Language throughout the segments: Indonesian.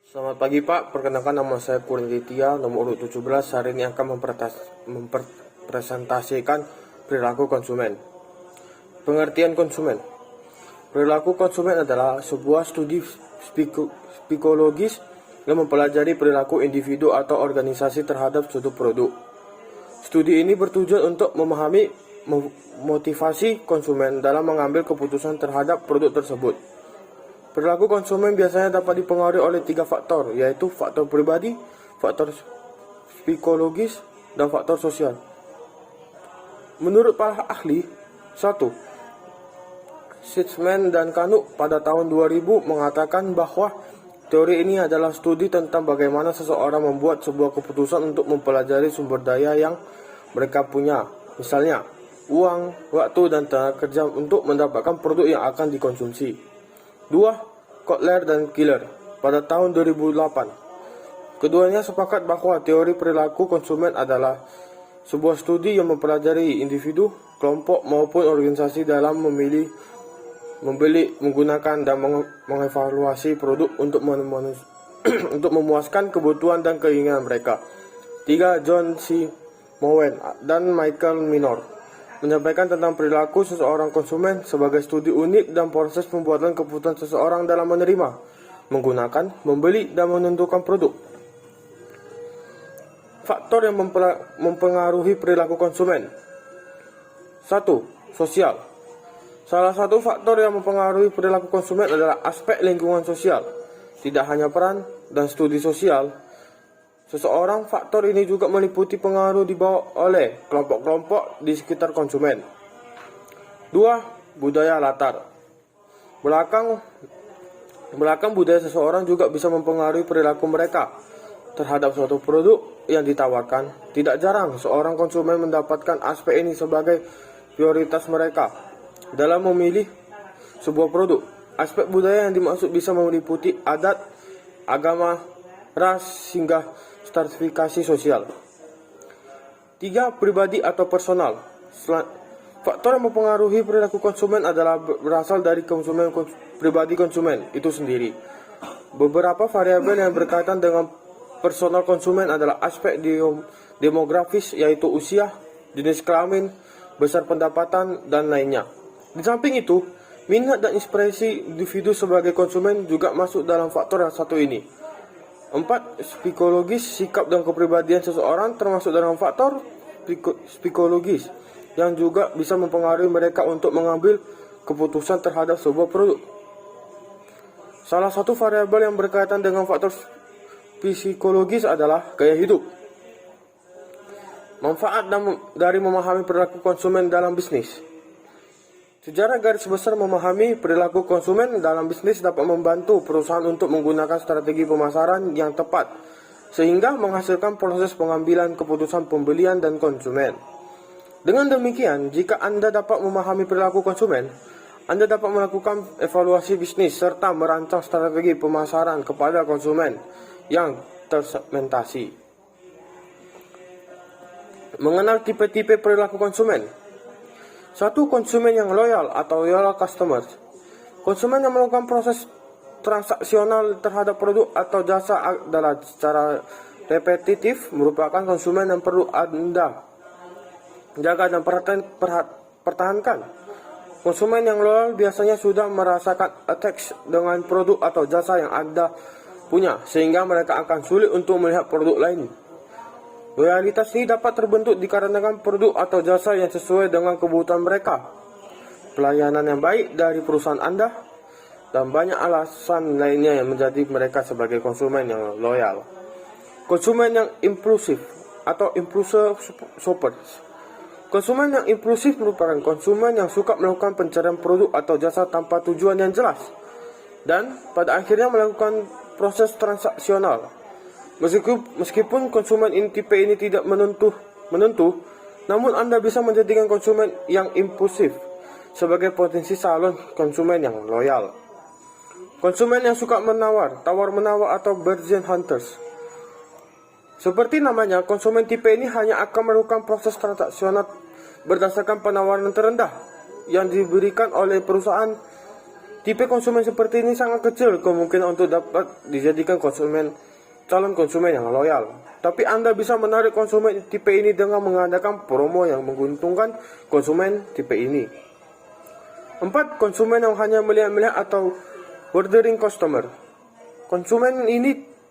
Selamat pagi Pak, perkenalkan nama saya Kurnia Ditya, nomor urut 17. Hari ini akan mempresentasikan perilaku konsumen. Pengertian konsumen. Perilaku konsumen adalah sebuah studi psikologis yang mempelajari perilaku individu atau organisasi terhadap suatu produk. Studi ini bertujuan untuk memahami motivasi konsumen dalam mengambil keputusan terhadap produk tersebut. Perilaku konsumen biasanya dapat dipengaruhi oleh 3 faktor, yaitu faktor pribadi, faktor psikologis, dan faktor sosial. Menurut para ahli, 1. Sitzman dan Kanuk pada tahun 2000 mengatakan bahwa teori ini adalah studi tentang bagaimana seseorang membuat sebuah keputusan untuk mempelajari sumber daya yang mereka punya, misalnya uang, waktu, dan tenaga kerja untuk mendapatkan produk yang akan dikonsumsi. 2. Kotler dan Killer pada tahun 2008. Keduanya sepakat bahwa teori perilaku konsumen adalah sebuah studi yang mempelajari individu, kelompok, maupun organisasi dalam membeli, menggunakan, dan mengevaluasi produk untuk memuaskan kebutuhan dan keinginan mereka. 3. John C. Mowen dan Michael Minor menyampaikan tentang perilaku seseorang konsumen sebagai studi unik dan proses pembuatan keputusan seseorang dalam menerima, menggunakan, membeli, dan menentukan produk. Faktor yang mempengaruhi perilaku konsumen. 1. Sosial. Salah satu faktor yang mempengaruhi perilaku konsumen adalah aspek lingkungan sosial. Tidak hanya peran dan studi sosial seseorang, faktor ini juga meliputi pengaruh dibawa oleh kelompok-kelompok di sekitar konsumen. 2. Budaya latar belakang budaya seseorang juga bisa mempengaruhi perilaku mereka terhadap suatu produk yang ditawarkan. Tidak jarang seorang konsumen mendapatkan aspek ini sebagai prioritas mereka dalam memilih sebuah produk. Aspek budaya yang dimaksud bisa meliputi adat, agama, ras, hingga stratifikasi sosial. 3. Pribadi atau personal. Faktor yang mempengaruhi perilaku konsumen adalah berasal dari pribadi konsumen itu sendiri. Beberapa variabel yang berkaitan dengan personal konsumen adalah aspek demografis, yaitu usia, jenis kelamin, besar pendapatan, dan lainnya. Di samping itu, minat dan inspirasi individu sebagai konsumen juga masuk dalam faktor yang satu ini. 4. Psikologis, sikap dan kepribadian seseorang termasuk dalam faktor psikologis yang juga bisa mempengaruhi mereka untuk mengambil keputusan terhadap sebuah produk. Salah satu variabel yang berkaitan dengan faktor psikologis adalah gaya hidup. Manfaat dari memahami perilaku konsumen dalam bisnis. Secara garis besar, memahami perilaku konsumen dalam bisnis dapat membantu perusahaan untuk menggunakan strategi pemasaran yang tepat, sehingga menghasilkan proses pengambilan keputusan pembelian dan konsumen. Dengan demikian, jika Anda dapat memahami perilaku konsumen, Anda dapat melakukan evaluasi bisnis serta merancang strategi pemasaran kepada konsumen yang tersegmentasi. Mengenal tipe-tipe perilaku konsumen. 1. Konsumen yang loyal atau loyal customers. Konsumen yang melakukan proses transaksional terhadap produk atau jasa adalah secara repetitif merupakan konsumen yang perlu Anda jaga dan pertahankan. Konsumen yang loyal biasanya sudah merasakan attach dengan produk atau jasa yang Anda punya, sehingga mereka akan sulit untuk melihat produk lain. Loyalitas ini dapat terbentuk dikarenakan produk atau jasa yang sesuai dengan kebutuhan mereka, pelayanan yang baik dari perusahaan Anda, dan banyak alasan lainnya yang menjadi mereka sebagai konsumen yang loyal. Konsumen yang impulsif atau impulsive shoppers. Konsumen yang impulsif merupakan konsumen yang suka melakukan pencarian produk atau jasa tanpa tujuan yang jelas, dan pada akhirnya melakukan proses transaksional. Meskipun konsumen tipe ini tidak menentu, namun Anda bisa menjadikan konsumen yang impulsif sebagai potensi calon konsumen yang loyal. Konsumen yang suka tawar-menawar atau bargain hunters. Seperti namanya, konsumen tipe ini hanya akan melakukan proses transaksional berdasarkan penawaran terendah yang diberikan oleh perusahaan Tipe konsumen seperti ini sangat kecil kemungkinan untuk dapat dijadikan calon konsumen yang loyal. Tapi Anda bisa menarik konsumen tipe ini dengan mengadakan promo yang menguntungkan konsumen tipe ini. 4. Konsumen yang hanya melihat-melihat atau ordering customer. Konsumen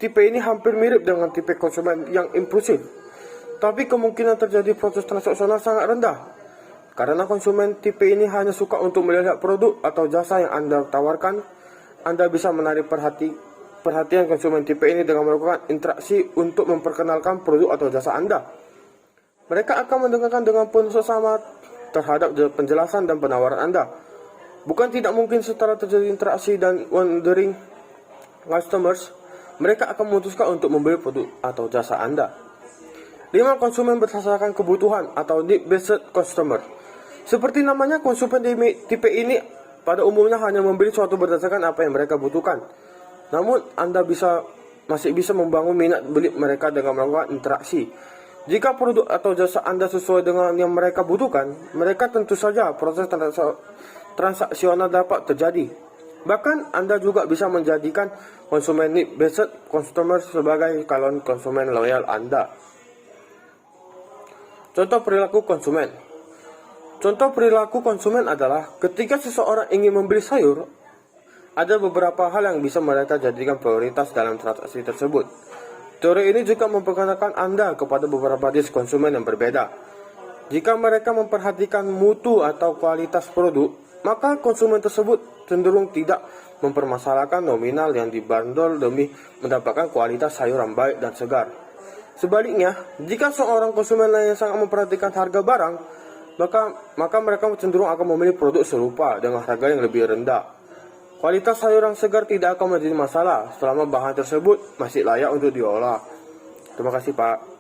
tipe ini hampir mirip dengan tipe konsumen yang impulsif. Tapi kemungkinan terjadi proses transaksional sangat rendah. Karena konsumen tipe ini hanya suka untuk melihat produk atau jasa yang Anda tawarkan, Anda bisa menarik perhatian konsumen tipe ini dengan melakukan interaksi untuk memperkenalkan produk atau jasa Anda. Mereka akan mendengarkan dengan penuh seksama terhadap penjelasan dan penawaran Anda. Bukan tidak mungkin setelah terjadi interaksi dan wandering customers, mereka akan memutuskan untuk membeli produk atau jasa Anda. 5. Konsumen berdasarkan kebutuhan atau need-based customer. Seperti namanya, konsumen tipe ini pada umumnya hanya membeli sesuatu berdasarkan apa yang mereka butuhkan. Namun, Anda masih bisa membangun minat beli mereka dengan melakukan interaksi. Jika produk atau jasa Anda sesuai dengan yang mereka butuhkan, mereka tentu saja proses transaksional dapat terjadi. Bahkan, Anda juga bisa menjadikan konsumen need-based customer sebagai calon konsumen loyal Anda. Contoh perilaku konsumen. Contoh perilaku konsumen adalah ketika seseorang ingin membeli sayur, ada beberapa hal yang bisa mereka jadikan prioritas dalam transaksi tersebut. Teori ini juga memperkenalkan Anda kepada beberapa jenis konsumen yang berbeda. Jika mereka memperhatikan mutu atau kualitas produk, maka konsumen tersebut cenderung tidak mempermasalahkan nominal yang dibanderol demi mendapatkan kualitas sayur yang baik dan segar. Sebaliknya, jika seorang konsumen lain yang sangat memperhatikan harga barang, maka mereka cenderung akan memilih produk serupa dengan harga yang lebih rendah. Kualitas sayur yang segar tidak akan menjadi masalah selama bahan tersebut masih layak untuk diolah. Terima kasih, Pak.